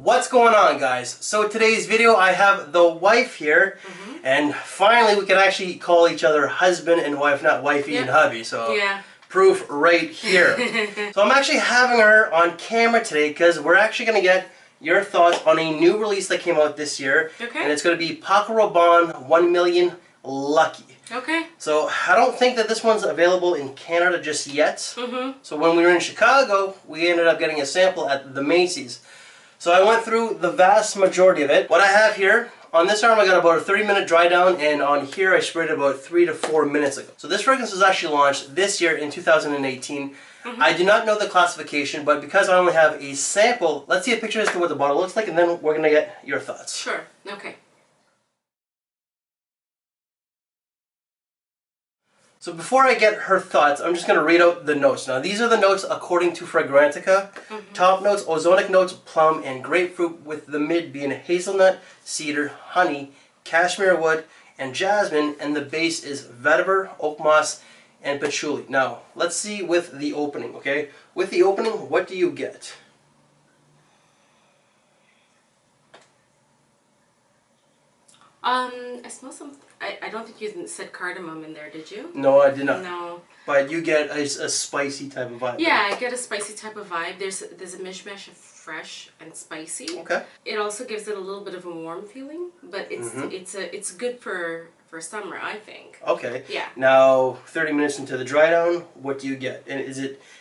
What's going on, guys? So today's video I have the wife here, and finally we can actually call each other husband and wife, not wifey and hubby. So proof right here. So I'm actually having her on camera today because we're actually going to get your thoughts on a new release that came out this year. And it's going to be Paco Rabanne 1 Million Lucky. So I don't think that this one's available in Canada just yet. So when we were in Chicago, we ended up getting a sample at the Macy's. So I went through the vast majority of it. What I have here, on this arm I got about a 30-minute dry down, and on here I sprayed it about 3 to 4 minutes ago. So this fragrance was actually launched this year in 2018. I do not know the classification, but because I only have a sample, let's see a picture as to what the bottle looks like, and then we're going to get your thoughts. Sure, okay. So before I get her thoughts, I'm just going to read out the notes. Now these are the notes according to Fragrantica. Top notes, ozonic notes, plum and grapefruit, with the mid being hazelnut, cedar, honey, cashmere wood, and jasmine, and the base is vetiver, oak moss, and patchouli. Now let's see with the opening, okay? With the opening, what do you get? I smell some. I don't think you said cardamom in there, did you? No, I did not. No. But you get a spicy type of vibe. Yeah, I get a spicy type of vibe. There's a mishmash of fresh and spicy. Okay. It also gives it a little bit of a warm feeling, but it's good for summer, I think. Okay. Yeah. Now, 30 minutes into the dry down, what do you get? And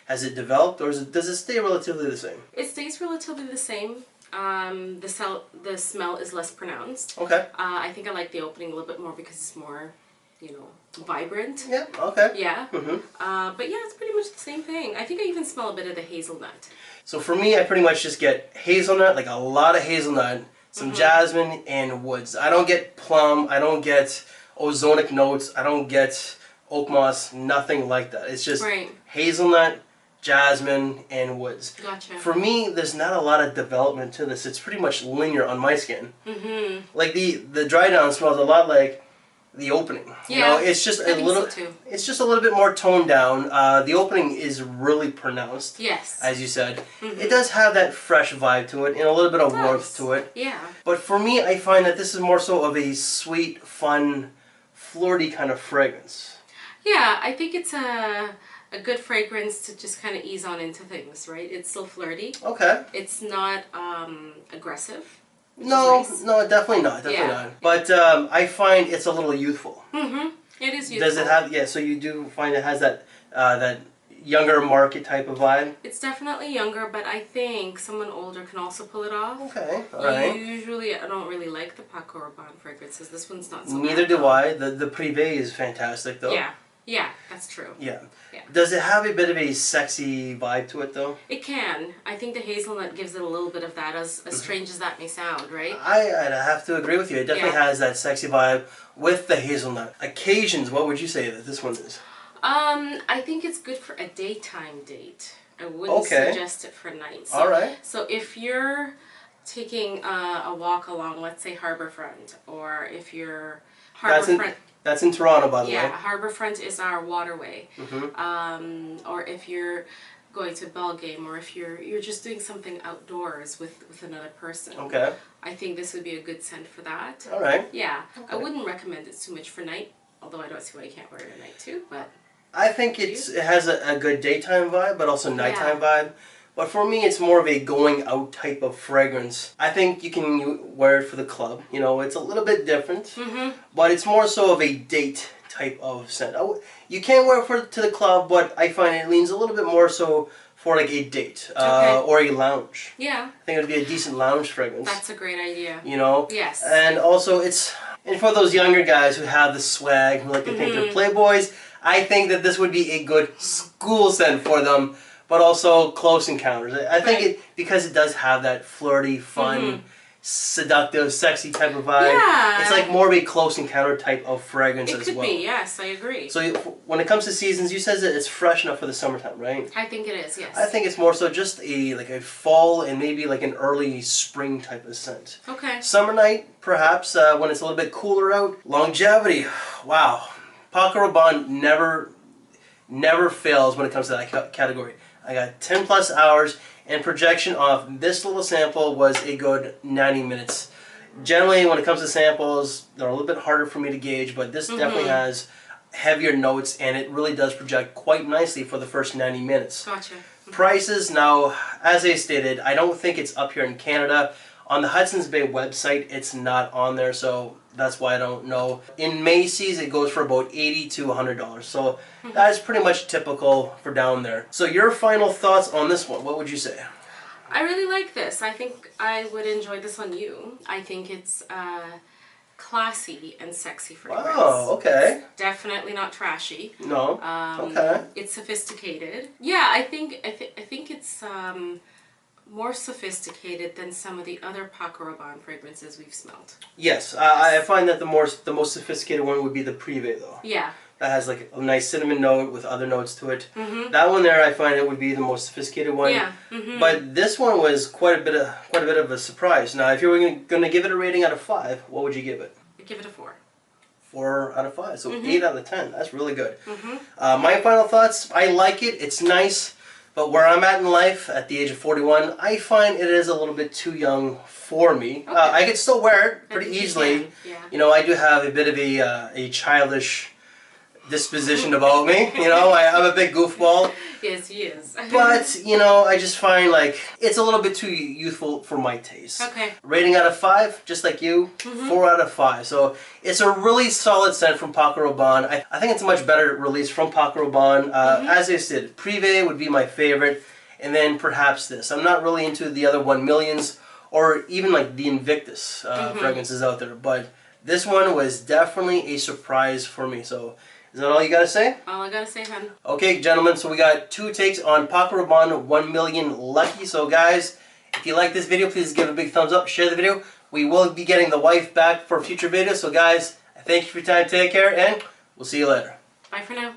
has it developed, or does it stay relatively the same? It stays relatively the same. The smell is less pronounced. Okay. I think I like the opening a little bit more because it's more, you know, vibrant. Yeah. Okay. Yeah. But yeah, it's pretty much the same thing. I think I even smell a bit of the hazelnut. So for me, I pretty much just get hazelnut, like a lot of hazelnut, some jasmine, and woods. I don't get plum. I don't get ozonic notes. I don't get oak moss. Nothing like that. It's just hazelnut, jasmine, and woods. Gotcha. For me, there's not a lot of development to this. It's pretty much linear on my skin. Like the dry down smells a lot like the opening. You know, it's just a little. So too. It's just a little bit more toned down. The opening is really pronounced. Yes. As you said, it does have that fresh vibe to it and a little bit of warmth to it. Yeah. But for me, I find that this is more so of a sweet, fun, flirty kind of fragrance. Yeah, I think it's a good fragrance to just kind of ease on into things, right? It's still flirty. Okay. It's not aggressive. No, nice. No, definitely not. Definitely not. But I find it's a little youthful. It is youthful. Does it have? Yeah. So you do find it has that that younger market type of vibe. It's definitely younger, but I think someone older can also pull it off. Okay. All right. Usually, I don't really like the Paco Rabanne fragrances. This one's not so. Neither do I. The Privé is fantastic though. Yeah. Yeah, that's true. Yeah. Yeah. Does it have a bit of a sexy vibe to it though? It can. I think the hazelnut gives it a little bit of that, as strange as that may sound, right? I'd have to agree with you. It definitely has that sexy vibe with the hazelnut. Occasions, what would you say that this one is? I think it's good for a daytime date. I wouldn't suggest it for night. So, Alright. So if you're taking a walk along, let's say Harborfront, or if you're Harborfront... That's in Toronto, by the way. Yeah, Harborfront is our waterway. Or if you're going to a ball game, or if you're just doing something outdoors with another person. Okay. I think this would be a good scent for that. All right. Yeah. Okay. I wouldn't recommend it too much for night, although I don't see why you can't wear it at night too, but... I think it has a good daytime vibe, but also nighttime vibe. But for me, it's more of a going out type of fragrance. I think you can wear it for the club. You know, it's a little bit different, but it's more so of a date type of scent. You can wear it to the club, but I find it leans a little bit more so for like a date or a lounge. Yeah. I think it would be a decent lounge fragrance. That's a great idea. You know? Yes. And also and for those younger guys who have the swag, who like to think they're playboys, I think that this would be a good school scent for them. But also close encounters. I think because it does have that flirty, fun, seductive, sexy type of vibe. Yeah. It's like more of a close encounter type of fragrance as well. It could be, yes, I agree. So when it comes to seasons, you said that it's fresh enough for the summertime, right? I think it is, yes. I think it's more so just like a fall and maybe like an early spring type of scent. Okay. Summer night, perhaps, when it's a little bit cooler out. Longevity, wow. Paco Rabanne never fails when it comes to that category. I got 10 plus hours, and projection off this little sample was a good 90 minutes. Generally, when it comes to samples, they're a little bit harder for me to gauge, but this definitely has heavier notes, and it really does project quite nicely for the first 90 minutes. Gotcha. Prices, now, as I stated, I don't think it's up here in Canada. On the Hudson's Bay website, it's not on there, so that's why I don't know. In Macy's, it goes for about $80 to $100, so that is pretty much typical for down there. So your final thoughts on this one, what would you say? I really like this. I think I would enjoy this on you. I think it's classy and sexy fragrance. Wow, okay. It's definitely not trashy. No. Okay. It's sophisticated. Yeah, I think it's more sophisticated than some of the other Paco Rabanne fragrances we've smelled. Yes, I find that the most sophisticated one would be the Privé though. Yeah. That has like a nice cinnamon note with other notes to it. That one there, I find it would be the most sophisticated one. Yeah. But this one was quite a bit of a surprise. Now, if you were going to give it a rating out of 5, what would you give it? I'd give it a 4. 4 out of 5, so 8 out of 10. That's really good. My final thoughts: I like it. It's nice. But where I'm at in life, at the age of 41, I find it is a little bit too young for me. Okay. I could still wear it pretty easily. Yeah. You know, I do have a bit of a childish disposition about me. You know, I'm a big goofball. Yes, he is. But, you know, I just find like it's a little bit too youthful for my taste. Okay. Rating out of 5, just like you, 4 out of 5. So it's a really solid scent from Paco Rabanne. I think it's a much better release from Paco Rabanne. As I said, Privé would be my favorite, and then perhaps this. I'm not really into the other 1 millions or even like the Invictus fragrances out there, but this one was definitely a surprise for me. So is that all you gotta say? All I gotta say, hun. Okay, gentlemen, so we got 2 takes on Paco Rabanne 1 million Lucky. So guys, if you like this video, please give it a big thumbs up, share the video. We will be getting the wife back for future videos. So guys, thank you for your time, take care, and we'll see you later. Bye for now.